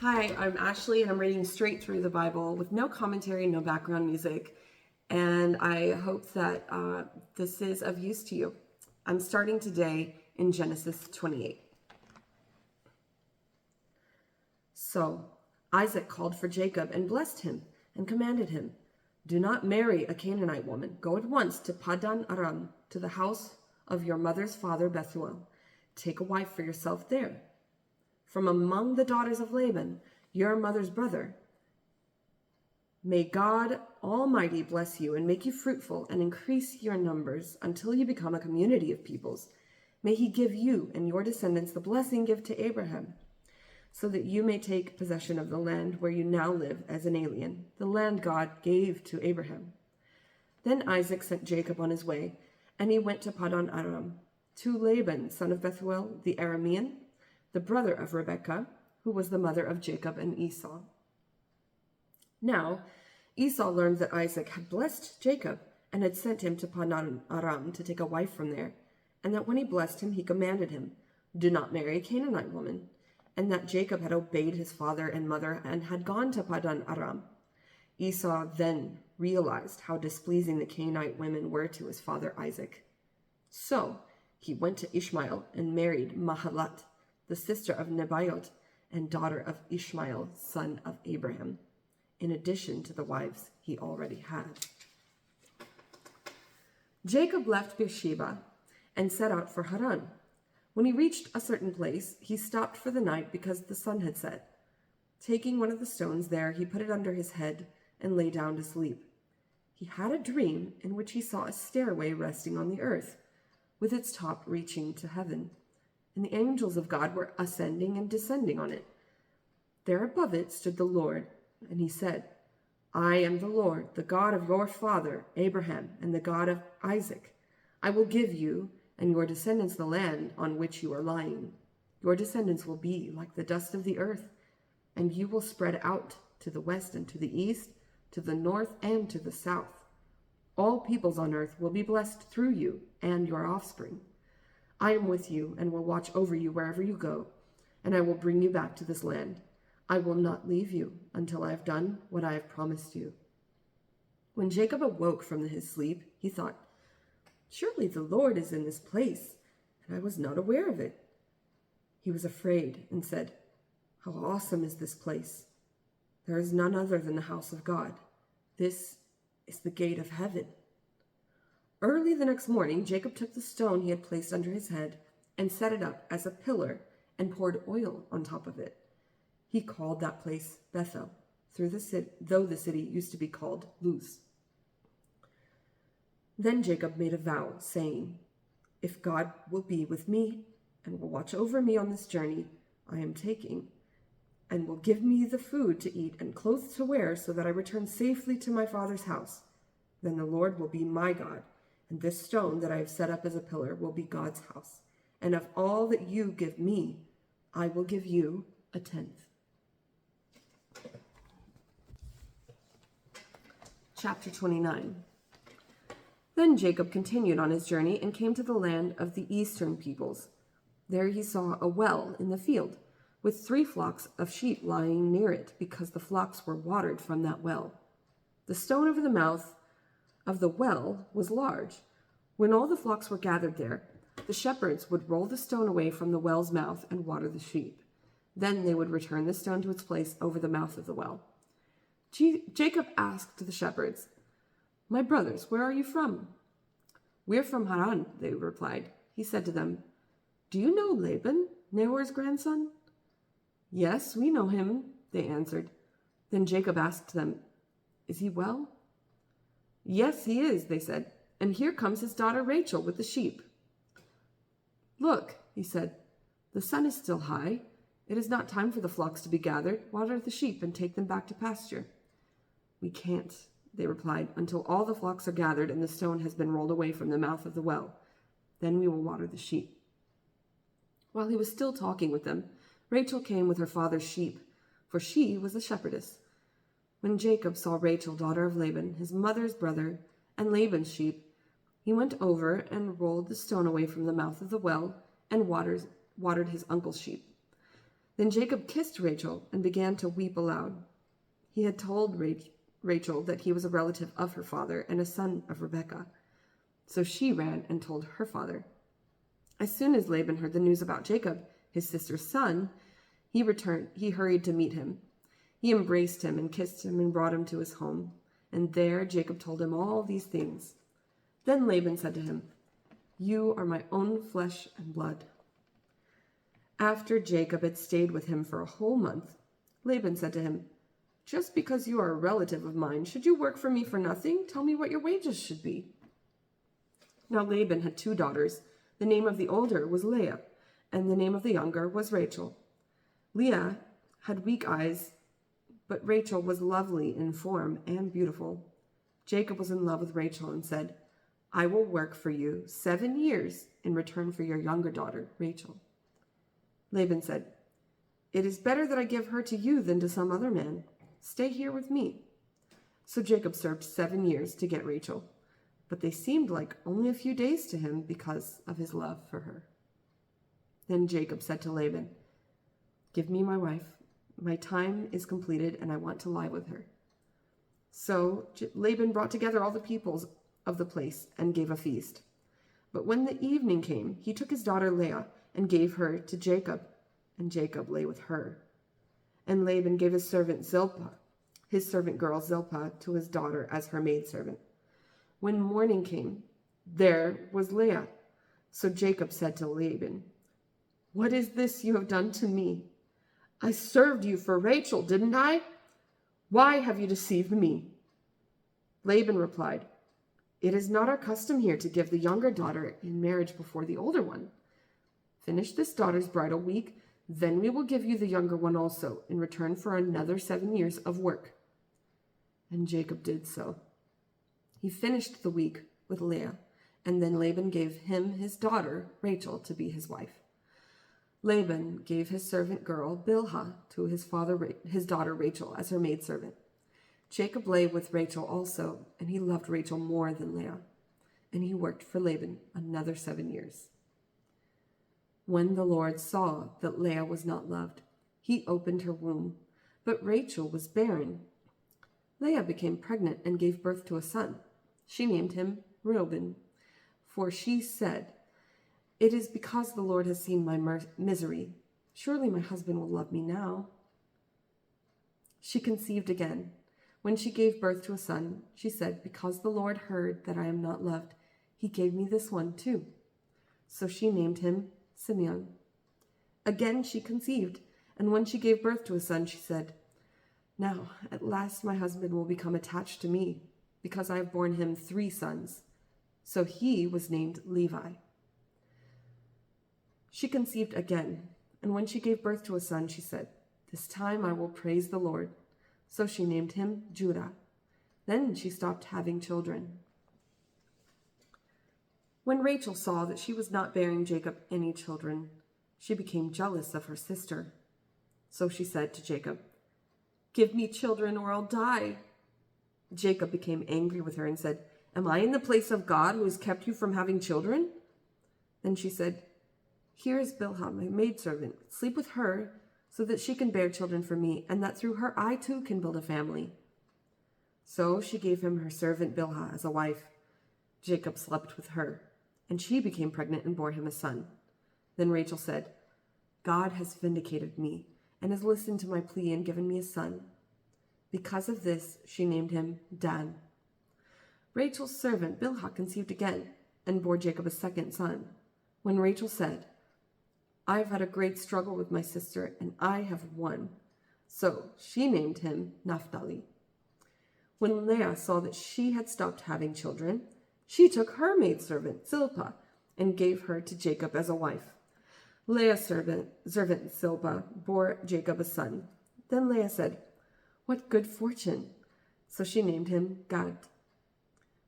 Hi, I'm Ashley, and I'm reading straight through the Bible with no commentary, no background music, and I hope that this is of use to you. I'm starting today in Genesis 28. So Isaac called for Jacob and blessed him and commanded him, "Do not marry a Canaanite woman. Go at once to Padan Aram, to the house of your mother's father Bethuel. Take a wife for yourself there, from among the daughters of Laban, your mother's brother. May God Almighty bless you and make you fruitful and increase your numbers until you become a community of peoples. May he give you and your descendants the blessing given to Abraham, so that you may take possession of the land where you now live as an alien, the land God gave to Abraham." Then Isaac sent Jacob on his way, and he went to Padan Aram, to Laban, son of Bethuel the Aramean, the brother of Rebekah, who was the mother of Jacob and Esau. Now Esau learned that Isaac had blessed Jacob and had sent him to Padan Aram to take a wife from there, and that when he blessed him, he commanded him, "Do not marry a Canaanite woman," and that Jacob had obeyed his father and mother and had gone to Padan Aram. Esau then realized how displeasing the Canaanite women were to his father Isaac. So he went to Ishmael and married Mahalat, the sister of Nebaioth and daughter of Ishmael, son of Abraham, in addition to the wives he already had. Jacob left Beersheba and set out for Haran. When he reached a certain place, he stopped for the night because the sun had set. Taking one of the stones there, he put it under his head and lay down to sleep. He had a dream in which he saw a stairway resting on the earth, with its top reaching to heaven, and the angels of God were ascending and descending on it. There above it stood the Lord, and he said, "I am the Lord, the God of your father Abraham, and the God of Isaac. I will give you and your descendants the land on which you are lying. Your descendants will be like the dust of the earth, and you will spread out to the west and to the east, to the north and to the south. All peoples on earth will be blessed through you and your offspring. I am with you and will watch over you wherever you go, and I will bring you back to this land. I will not leave you until I have done what I have promised you." When Jacob awoke from his sleep, he thought, "Surely the Lord is in this place, and I was not aware of it." He was afraid and said, "How awesome is this place! There is none other than the house of God. This is the gate of heaven." Early the next morning, Jacob took the stone he had placed under his head and set it up as a pillar and poured oil on top of it. He called that place Bethel, though the city used to be called Luz. Then Jacob made a vow, saying, "If God will be with me and will watch over me on this journey I am taking, and will give me the food to eat and clothes to wear so that I return safely to my father's house, then the Lord will be my God, and this stone that I have set up as a pillar will be God's house. And of all that you give me, I will give you a tenth." Chapter 29. Then Jacob continued on his journey and came to the land of the eastern peoples. There he saw a well in the field, with 3 flocks of sheep lying near it, because the flocks were watered from that well. The stone over the mouth of the well was large. When all the flocks were gathered there, the shepherds would roll the stone away from the well's mouth and water the sheep. Then they would return the stone to its place over the mouth of the well. Jacob asked the shepherds, "My brothers, where are you from?" "We're from Haran," they replied. He said to them, "Do you know Laban, Nahor's grandson?" "Yes, we know him," they answered. Then Jacob asked them, "Is he well?" "Yes, he is," they said, "and here comes his daughter Rachel with the sheep." "Look," he said, "the sun is still high. It is not time for the flocks to be gathered. Water the sheep and take them back to pasture." "We can't," they replied, "until all the flocks are gathered and the stone has been rolled away from the mouth of the well. Then we will water the sheep." While he was still talking with them, Rachel came with her father's sheep, for she was a shepherdess. When Jacob saw Rachel, daughter of Laban, his mother's brother, and Laban's sheep, he went over and rolled the stone away from the mouth of the well and watered his uncle's sheep. Then Jacob kissed Rachel and began to weep aloud. He had told Rachel that he was a relative of her father and a son of Rebekah. So she ran and told her father. As soon as Laban heard the news about Jacob, his sister's son, he hurried to meet him. He embraced him and kissed him and brought him to his home. And there Jacob told him all these things. Then Laban said to him, "You are my own flesh and blood." After Jacob had stayed with him for a whole month, Laban said to him, "Just because you are a relative of mine, should you work for me for nothing? Tell me what your wages should be." Now Laban had 2 daughters. The name of the older was Leah, and the name of the younger was Rachel. Leah had weak eyes, but Rachel was lovely in form and beautiful. Jacob was in love with Rachel and said, "I will work for you 7 years in return for your younger daughter, Rachel." Laban said, "It is better that I give her to you than to some other man. Stay here with me." So Jacob served 7 years to get Rachel, but they seemed like only a few days to him because of his love for her. Then Jacob said to Laban, "Give me my wife. My time is completed and I want to lie with her." So Laban brought together all the peoples of the place and gave a feast. But when the evening came, he took his daughter Leah and gave her to Jacob, and Jacob lay with her. And Laban gave his servant girl Zilpah, to his daughter as her maidservant. When morning came, there was Leah. So Jacob said to Laban, "What is this you have done to me? I served you for Rachel, didn't I? Why have you deceived me?" Laban replied, "It is not our custom here to give the younger daughter in marriage before the older one. Finish this daughter's bridal week, then we will give you the younger one also, in return for another 7 years of work." And Jacob did so. He finished the week with Leah, and then Laban gave him his daughter, Rachel, to be his wife. Laban gave his servant girl, Bilhah, to his daughter Rachel as her maidservant. Jacob lay with Rachel also, and he loved Rachel more than Leah, and he worked for Laban another 7 years. When the Lord saw that Leah was not loved, he opened her womb, but Rachel was barren. Leah became pregnant and gave birth to a son. She named him Reuben, for she said, "It is because the Lord has seen my misery. Surely my husband will love me now." She conceived again. When she gave birth to a son, she said, "Because the Lord heard that I am not loved, he gave me this one too." So she named him Simeon. Again she conceived, and when she gave birth to a son, she said, "Now at last my husband will become attached to me, because I have borne him 3 sons." So he was named Levi. She conceived again, and when she gave birth to a son, she said, "This time I will praise the Lord." So she named him Judah. Then she stopped having children. When Rachel saw that she was not bearing Jacob any children, she became jealous of her sister. So she said to Jacob, "Give me children or I'll die." Jacob became angry with her and said, "Am I in the place of God who has kept you from having children?" Then she said, "Here is Bilhah, my maidservant. Sleep with her so that she can bear children for me, and that through her I too can build a family." So she gave him her servant Bilhah as a wife. Jacob slept with her, and she became pregnant and bore him a son. Then Rachel said, "God has vindicated me and has listened to my plea and given me a son." Because of this, she named him Dan. Rachel's servant Bilhah conceived again and bore Jacob a second son. When Rachel said, "I have had a great struggle with my sister, and I have won," so she named him Naphtali. When Leah saw that she had stopped having children, she took her maidservant Zilpah and gave her to Jacob as a wife. Leah's servant Zilpah bore Jacob a son. Then Leah said, "What good fortune!" So she named him Gad.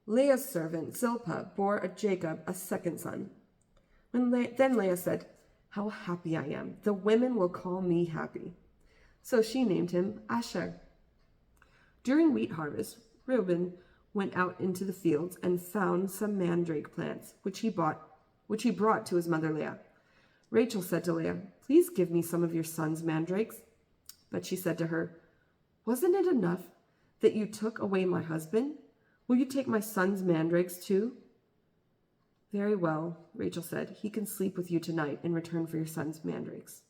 Leah's servant Zilpah bore Jacob a second son. Then Leah said, "How happy I am! The women will call me happy." So she named him Asher. During wheat harvest, Reuben went out into the fields and found some mandrake plants, which he brought to his mother Leah. Rachel said to Leah, "Please give me some of your son's mandrakes." But she said to her, "Wasn't it enough that you took away my husband? Will you take my son's mandrakes too?" "Very well," Rachel said. "He can sleep with you tonight in return for your son's mandrakes."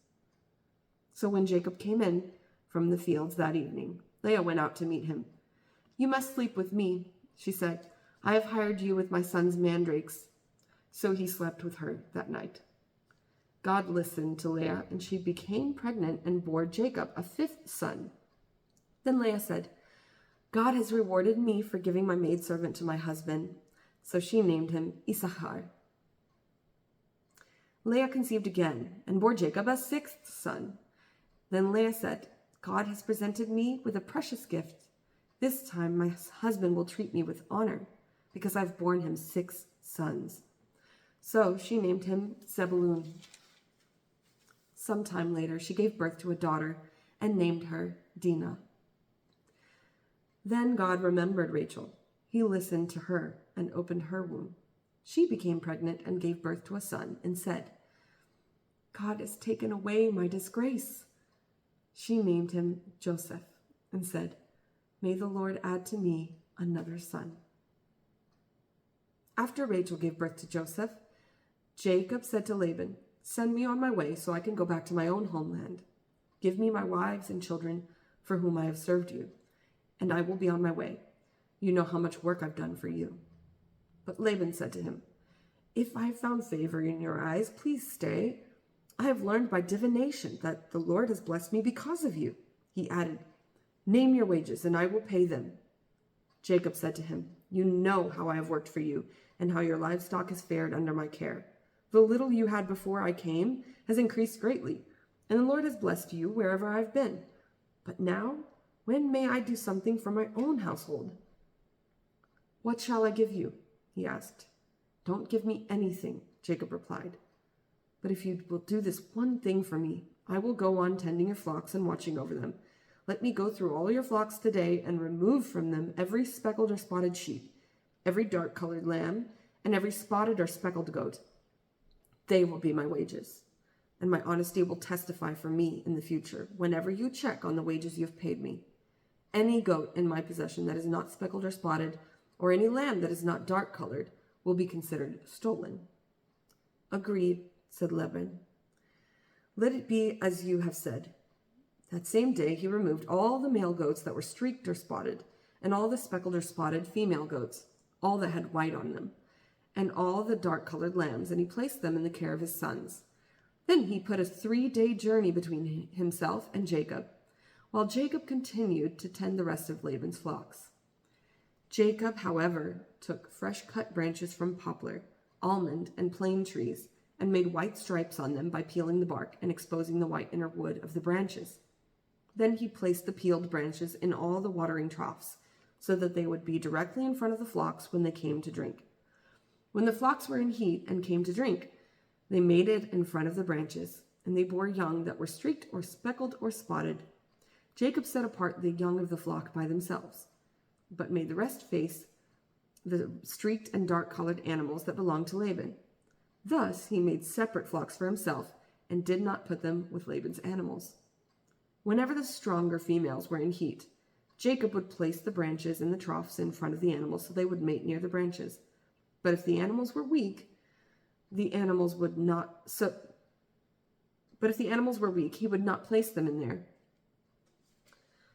So when Jacob came in from the fields that evening, Leah went out to meet him. "You must sleep with me," she said. "I have hired you with my son's mandrakes." So he slept with her that night. God listened to Leah, and she became pregnant and bore Jacob a fifth son. Then Leah said, "God has rewarded me for giving my maidservant to my husband." So she named him Issachar. Leah conceived again and bore Jacob a sixth son. Then Leah said, "God has presented me with a precious gift. This time my husband will treat me with honor, because I've borne him 6 sons." So she named him Zebulun. Sometime later, she gave birth to a daughter and named her Dinah. Then God remembered Rachel. He listened to her and opened her womb. She became pregnant and gave birth to a son and said, "God has taken away my disgrace." She named him Joseph and said, "May the Lord add to me another son." After Rachel gave birth to Joseph, Jacob said to Laban, "Send me on my way so I can go back to my own homeland. Give me my wives and children for whom I have served you, and I will be on my way. You know how much work I've done for you." But Laban said to him, "If I have found favor in your eyes, please stay. I have learned by divination that the Lord has blessed me because of you." He added, "Name your wages, and I will pay them." Jacob said to him, "You know how I have worked for you, and how your livestock has fared under my care. The little you had before I came has increased greatly, and the Lord has blessed you wherever I have been. But now, when may I do something for my own household?" "What shall I give you?" he asked. "Don't give me anything," Jacob replied. "But if you will do this one thing for me, I will go on tending your flocks and watching over them. Let me go through all your flocks today and remove from them every speckled or spotted sheep, every dark-colored lamb, and every spotted or speckled goat. They will be my wages, and my honesty will testify for me in the future whenever you check on the wages you have paid me. Any goat in my possession that is not speckled or spotted, or any lamb that is not dark-colored, will be considered stolen." "Agreed," said Laban. "Let it be as you have said." That same day he removed all the male goats that were streaked or spotted, and all the speckled or spotted female goats, all that had white on them, and all the dark-colored lambs, and he placed them in the care of his sons. Then he put a 3-day journey between himself and Jacob, while Jacob continued to tend the rest of Laban's flocks. Jacob, however, took fresh-cut branches from poplar, almond, and plane trees, and made white stripes on them by peeling the bark and exposing the white inner wood of the branches. Then he placed the peeled branches in all the watering troughs, so that they would be directly in front of the flocks when they came to drink. When the flocks were in heat and came to drink, they mated in front of the branches, and they bore young that were streaked or speckled or spotted. Jacob set apart the young of the flock by themselves, but made the rest face the streaked and dark-colored animals that belonged to Laban. Thus he made separate flocks for himself, and did not put them with Laban's animals. Whenever the stronger females were in heat, Jacob would place the branches in the troughs in front of the animals so they would mate near the branches. But if the animals were weak, he would not place them in there.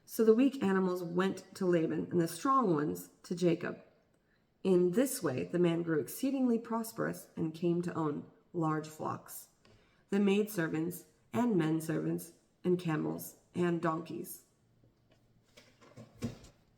So the weak animals went to Laban, and the strong ones to Jacob. In this way, the man grew exceedingly prosperous and came to own large flocks, the maidservants and men servants, and camels and donkeys.